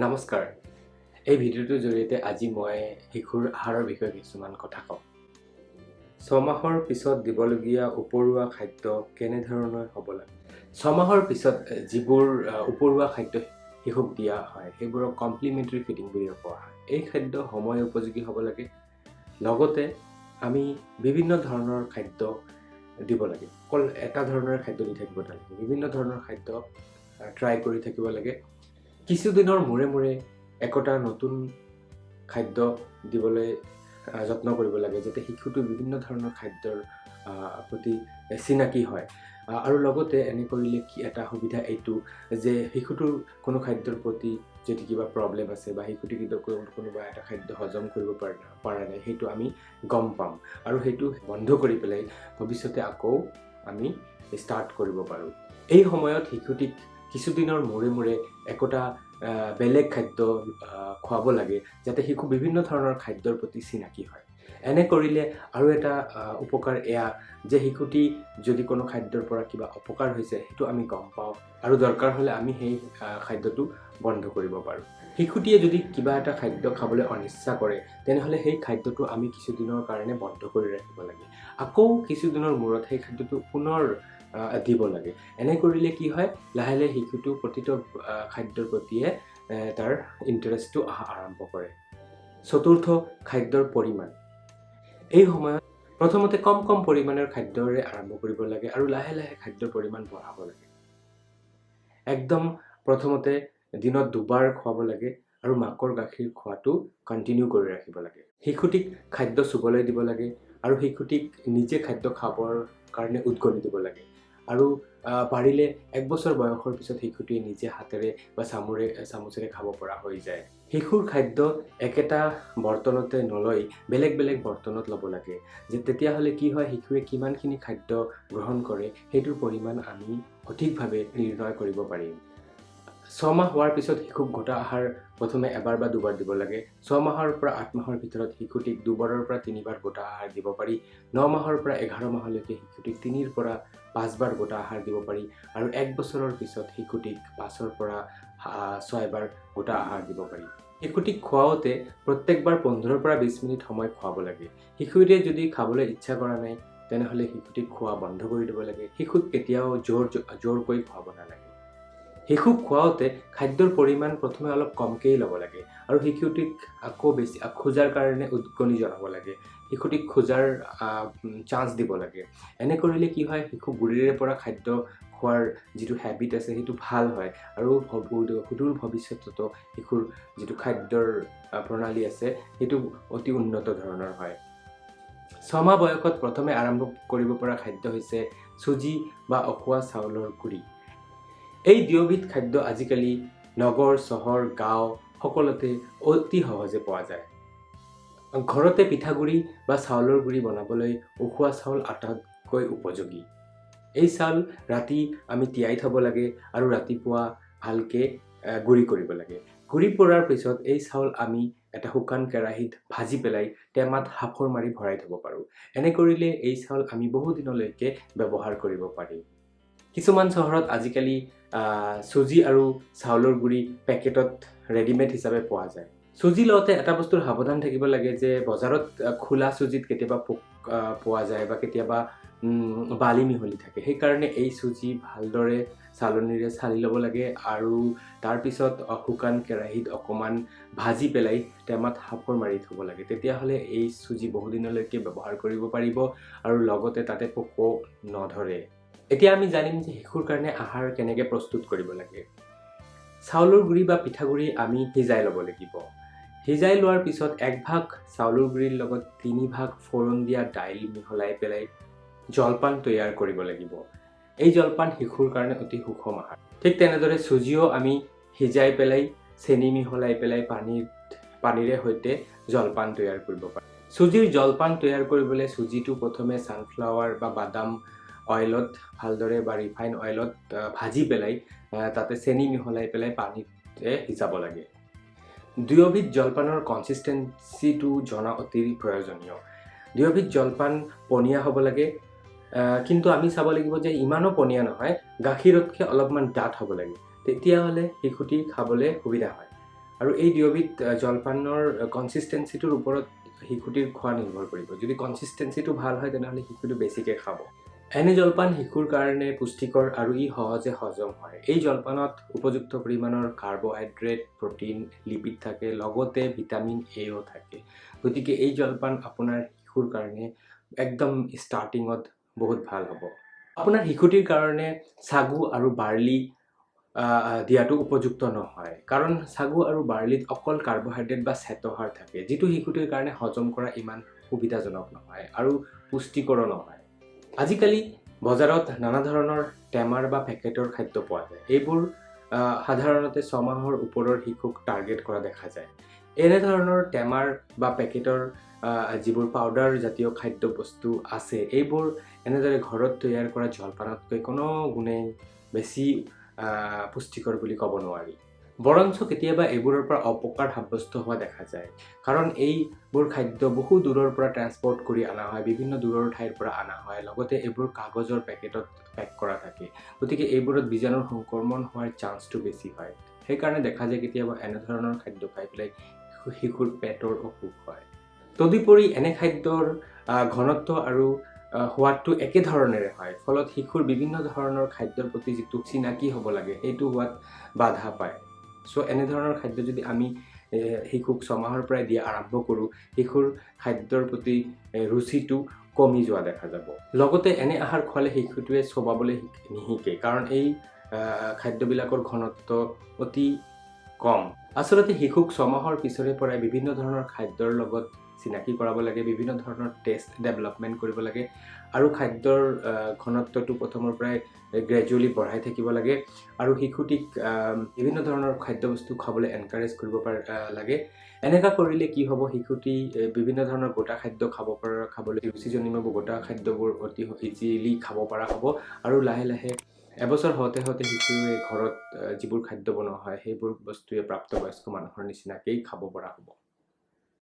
নমস্কাৰ। এই ভিডিঅ'টোৰ জৰিয়তে আজি মই শিশুৰ আহাৰৰ বিষয়ে কিছুমান কথা কম। 6 মাহৰ পিছত দিবলগীয়া উপৰুৱা খাদ্য কেনেধৰণৰ হ'ব লাগে? 6 মাহৰ পিছত যিবোৰ উপৰুৱা খাদ্য শিশুক দিয়া হয় সেইবোৰক কমপ্লিমেণ্টাৰী ফিডিং বুলি কোৱা হয়। এই খাদ্য সময় উপযোগী হ'ব লাগে। লগতে আমি বিভিন্ন ধৰণৰ খাদ্য দিব লাগে। অকল এটা ধৰণৰ খাদ্য দি থাকিব নালাগে। বিভিন্ন ধৰণৰ খাদ্য ট্ৰাই কৰি থাকিব লাগে। কিছুদিনৰ মূৰে মূৰে একোটা নতুন খাদ্য দিবলৈ যত্ন কৰিব লাগে, যাতে শিশুটো বিভিন্ন ধৰণৰ খাদ্যৰ প্ৰতি চিনাকি হয়। আৰু লগতে এনে কৰিলে কি এটা সুবিধা এইটো যে শিশুটোৰ কোনো খাদ্যৰ প্ৰতি যদি কিবা প্ৰব্লেম আছে বা শিশুটি কোনোবা এটা খাদ্য হজম কৰিব পৰা নাই, সেইটো আমি গম পাম আৰু সেইটো বন্ধ কৰি পেলাই ভৱিষ্যতে আকৌ আমি ষ্টাৰ্ট কৰিব পাৰোঁ। এই সময়ত শিশুটিক কিছুদিনৰ মূৰে মূৰে একোটা বেলেগ খাদ্য খুৱাব লাগে, যাতে শিশু বিভিন্ন ধৰণৰ খাদ্যৰ প্ৰতি চিনাকি হয়। এনে কৰিলে আৰু এটা উপকাৰ এয়া যে শিশুটি যদি কোনো খাদ্যৰ পৰা কিবা অপকাৰ হৈছে সেইটো আমি গম পাওঁ আৰু দৰকাৰ হ'লে আমি সেই খাদ্যটো বন্ধ কৰিব পাৰোঁ। শিশুটিয়ে যদি কিবা এটা খাদ্য খাবলৈ অনিচ্ছা কৰে, তেনেহ'লে সেই খাদ্যটো আমি কিছুদিনৰ কাৰণে বন্ধ কৰি ৰাখিব লাগে। আকৌ কিছুদিনৰ মূৰত সেই খাদ্যটো পুনৰ দিব লাগে। এনে কৰিলে কি হয়, লাহে লাহে শিশুটো প্ৰতিটো খাদ্যৰ প্ৰতিয়ে তাৰ ইণ্টাৰেষ্টটো অহা আৰম্ভ কৰে। চতুৰ্থ, খাদ্যৰ পৰিমাণ। এই সময়ত প্ৰথমতে কম কম পৰিমাণৰ খাদ্যৰে আৰম্ভ কৰিব লাগে আৰু লাহে লাহে খাদ্যৰ পৰিমাণ বঢ়াব লাগে। একদম প্ৰথমতে দিনত 2 বাৰ খুৱাব লাগে আৰু মাকৰ গাখীৰ খোৱাটো কণ্টিনিউ কৰি ৰাখিব লাগে। শিশুটিক খাদ্য চুবলৈ দিব লাগে আৰু শিশুটিক নিজে খাদ্য খাবৰ কাৰণে উদগনি দিব লাগে। আৰু পাৰিলে 1 বছৰ বয়সৰ পিছত শিশুটিয়ে নিজে হাতেৰে বা চামুচেৰে খাব পৰা হৈ যায়। শিশুৰ খাদ্য একেটা বৰ্তনতে নলৈ বেলেগ বেলেগ বৰ্তনত ল'ব লাগে, যে তেতিয়াহ'লে কি হয়, শিশুৱে কিমানখিনি খাদ্য গ্ৰহণ কৰে সেইটোৰ পৰিমাণ আমি সঠিকভাৱে নিৰ্ণয় কৰিব পাৰিম। 6 মাহ হোৱাৰ পিছত শিশুক গোটা আহাৰ প্ৰথমে 1 বা 2 বাৰ দিব লাগে। 6 মাহৰ পৰা 8 মাহৰ ভিতৰত শিশুটিক 2 বাৰৰ পৰা 3 বাৰ গোটা আহাৰ দিব পাৰি। 9 মাহৰ পৰা 11 মাহলৈকে শিশুটিক 3 পৰা 5 বাৰ গোটা আহাৰ দিব পাৰি আৰু 1 বছৰৰ পিছত শিশুটিক 5 পৰা 6 বাৰ গোটা আহাৰ দিব পাৰি। শিশুটিক খুৱাওঁতে প্ৰত্যেকবাৰ 15 পৰা 20 মিনিট সময় খুৱাব লাগে। শিশুটিয়ে যদি খাবলৈ ইচ্ছা কৰা নাই, তেনেহ'লে শিশুটিক খোৱা বন্ধ কৰি দিব লাগে। শিশুক কেতিয়াও জোৰকৈ খুৱাব নালাগে। শিশুক খুৱাওঁতে খাদ্যৰ পৰিমাণ প্ৰথমে অলপ কমকেই ল'ব লাগে আৰু শিশুটিক আকৌ খোজাৰ কাৰণে উদগনি জনাব লাগে। শিশুটিক খোজাৰ চান্স দিব লাগে। এনে কৰিলে কি হয়, শিশু গুৰিৰে পৰা খাদ্য খোৱাৰ যিটো হেবিট আছে সেইটো ভাল হয় আৰু সুদূৰ ভৱিষ্যততো শিশুৰ যিটো খাদ্যৰ প্ৰণালী আছে সেইটো অতি উন্নত ধৰণৰ হয়। 6 মাহ বয়সত প্ৰথমে আৰম্ভ কৰিব পৰা খাদ্য হৈছে চুজি বা অখোৱা চাউলৰ গুড়ি। এই দুয়োবিধ খাদ্য আজিকালি নগৰ, চহৰ, গাঁও সকলোতে অতি সহজে পোৱা যায়। ঘৰতে পিঠাগুড়ি বা চাউলৰ গুড়ি বনাবলৈ উখোৱা চাউল আটাইতকৈ উপযোগী। এই চাউল ৰাতি আমি তিয়াই থ'ব লাগে আৰু ৰাতিপুৱা ভালকৈ গুড়ি কৰিব লাগে। গুড়ি কৰাৰ পিছত এই চাউল আমি এটা শুকান কেৰাহীত ভাজি পেলাই টেমাত সাঁফৰ মাৰি ভৰাই থ'ব পাৰোঁ। এনে কৰিলে এই চাউল আমি বহু দিনলৈকে ব্যৱহাৰ কৰিব পাৰিম। কিছুমান চহৰত আজিকালি চুজি আৰু চাউলৰ গুড়ি পেকেটত ৰেডিমেড হিচাপে পোৱা যায়। চুজি লওঁতে এটা বস্তুৰ সাৱধান থাকিব লাগে যে বজাৰত খোলা চুজিত কেতিয়াবা পোক পোৱা যায় বা কেতিয়াবা বালি মিহলি থাকে। সেইকাৰণে এই চুজি ভালদৰে চালনীৰে চালি ল'ব লাগে আৰু তাৰপিছত শুকান কেৰাহীত অকণমান ভাজি পেলাই টেমাত সাঁফৰ মাৰি থ'ব লাগে। তেতিয়াহ'লে এই চুজি বহুদিনলৈকে ব্যৱহাৰ কৰিব পাৰিব আৰু লগতে তাতে পোকো নধৰে। এতিয়া আমি জানিম যে শিশুৰ কাৰণে আহাৰ কেনেকৈ প্ৰস্তুত কৰিব লাগে। চাউলৰ গুড়ি বা পিঠাগুড়ি আমি সিজাই ল'ব লাগিব। সিজাই লোৱাৰ পিছত 1 ভাগ চাউলৰ গুড়িৰ লগত 3 ভাগ ফোৰণ দিয়া দাইল মিহলাই পেলাই জলপান তৈয়াৰ কৰিব লাগিব। এই জলপান শিশুৰ কাৰণে অতি সুষম আহাৰ। ঠিক তেনেদৰে চুজিও আমি সিজাই পেলাই চেনি মিহলাই পেলাই পানীৰে সৈতে জলপান তৈয়াৰ কৰিব পাৰোঁ। চুজিৰ জলপান তৈয়াৰ কৰিবলৈ চুজিটো প্ৰথমে ছানফ্লাৱাৰ বা বাদাম অইলত ভালদৰে বা ৰিফাইন অইলত ভাজি পেলাই তাতে চেনি মিহলাই পেলাই পানীতে সিজাব লাগে। দুয়োবিধ জলপানৰ কনচিষ্টেঞ্চিটো জনা অতি প্ৰয়োজনীয়। দুয়োবিধ জলপান পনীয়া হ'ব লাগে, কিন্তু আমি চাব লাগিব যে ইমানো পনীয়া নহয়, গাখীৰতকৈ অলপমান ডাঠ হ'ব লাগে। তেতিয়াহ'লে শিশুটি খাবলৈ সুবিধা হয়। আৰু এই দুয়োবিধ জলপানৰ কনচিষ্টেঞ্চিটোৰ ওপৰত শিশুটিৰ খোৱা নিৰ্ভৰ কৰিব। যদি কনচিষ্টেঞ্চিটো ভাল হয় তেনেহ'লে শিশুটো বেছিকৈ খাব। এনে জলপান শিশুৰ কাৰণে পুষ্টিকৰ আৰু ই সহজে হজম হয়। এই জলপানত উপযুক্ত পৰিমাণৰ কাৰ্বহাইড্ৰেট, প্ৰটিন, লিপিড থাকে, লগতে ভিটামিন এও থাকে। গতিকে এই জলপান আপোনাৰ শিশুৰ কাৰণে একদম ষ্টাৰ্টিঙত বহুত ভাল হ'ব। আপোনাৰ শিশুটিৰ কাৰণে চাগু আৰু বাৰ্লি দিয়াটো উপযুক্ত নহয়, কাৰণ চাগু আৰু বাৰ্লিত অকল কাৰ্বহাইড্ৰেট বা শ্বেতসাৰ থাকে, যিটো শিশুটিৰ কাৰণে হজম কৰা ইমান সুবিধাজনক নহয় আৰু পুষ্টিকৰো নহয়। আজিকালি বজাৰত নানা ধৰণৰ টেমাৰ বা পেকেটৰ খাদ্য পোৱা যায়। এইবোৰ সাধাৰণতে 6 মাহৰ ওপৰৰ শিশুক টাৰ্গেট কৰা দেখা যায়। এনেধৰণৰ টেমাৰ বা পেকেটৰ যিবোৰ পাউডাৰ জাতীয় খাদ্য বস্তু আছে, এইবোৰ এনেদৰে ঘৰত তৈয়াৰ কৰা জলপানতকৈ কোনো গুণেই বেছি পুষ্টিকৰ বুলি ক'ব নোৱাৰি। বৰঞ্চ কেতিয়াবা এইবোৰৰ পৰা অপকাৰ সাব্যস্ত হোৱা দেখা যায়, কাৰণ এইবোৰ খাদ্য বহু দূৰৰ পৰা ট্ৰান্সপৰ্ট কৰি অনা হয়, বিভিন্ন দূৰৰ ঠাইৰ পৰা অনা হয়, লগতে এইবোৰ কাগজৰ পেকেটত পেক কৰা থাকে। গতিকে এইবোৰত বীজাণুৰ সংক্ৰমণ হোৱাৰ চান্সটো বেছি হয়। সেইকাৰণে দেখা যায় কেতিয়াবা এনেধৰণৰ খাদ্য খাই পেলাই শিশুৰ পেটৰ অসুখ হয়। তদুপৰি এনে খাদ্যৰ ঘনত্ব আৰু সোৱাদটো একেধৰণেৰে হয়, ফলত শিশুৰ বিভিন্ন ধৰণৰ খাদ্যৰ প্ৰতি যিটো চিনাকি হ'ব লাগে সেইটো হোৱাত বাধা পায়। চ' এনেধৰণৰ খাদ্য যদি আমি শিশুক 6 মাহৰ পৰাই দিয়া আৰম্ভ কৰোঁ, শিশুৰ খাদ্যৰ প্ৰতি ৰুচিটো কমি যোৱা দেখা যাব। লগতে এনে আহাৰ খোৱালে শিশুটোৱে চোবাবলৈ নিশিকে, কাৰণ এই খাদ্যবিলাকৰ ঘনত্ব অতি কম। আচলতে শিশুক 6 মাহৰ পিছৰে পৰাই বিভিন্ন ধৰণৰ খাদ্যৰ লগত চিনাকি কৰাব লাগে, বিভিন্ন ধৰণৰ টেষ্ট ডেভেলপমেণ্ট কৰিব লাগে আৰু খাদ্যৰ ঘনত্বটো প্ৰথমৰ পৰাই গ্ৰেজুৱেলি বঢ়াই থাকিব লাগে আৰু শিশুটিক বিভিন্ন ধৰণৰ খাদ্যবস্তু খাবলৈ এনকাৰেজ কৰিব লাগে। এনেকুৱা কৰিলে কি হ'ব, শিশুটি বিভিন্ন ধৰণৰ গোটা খাদ্য খাবলৈ ৰুচিজনিত গোটা খাদ্যবোৰ অতি ইজিলি খাব পৰা হ'ব আৰু লাহে লাহে এবছৰ হওঁতে শিশুৱে ঘৰত যিবোৰ খাদ্য বনোৱা হয় সেইবোৰ বস্তুৱে প্ৰাপ্তবয়স্ক মানুহৰ নিচিনাকেই খাব পৰা হ'ব।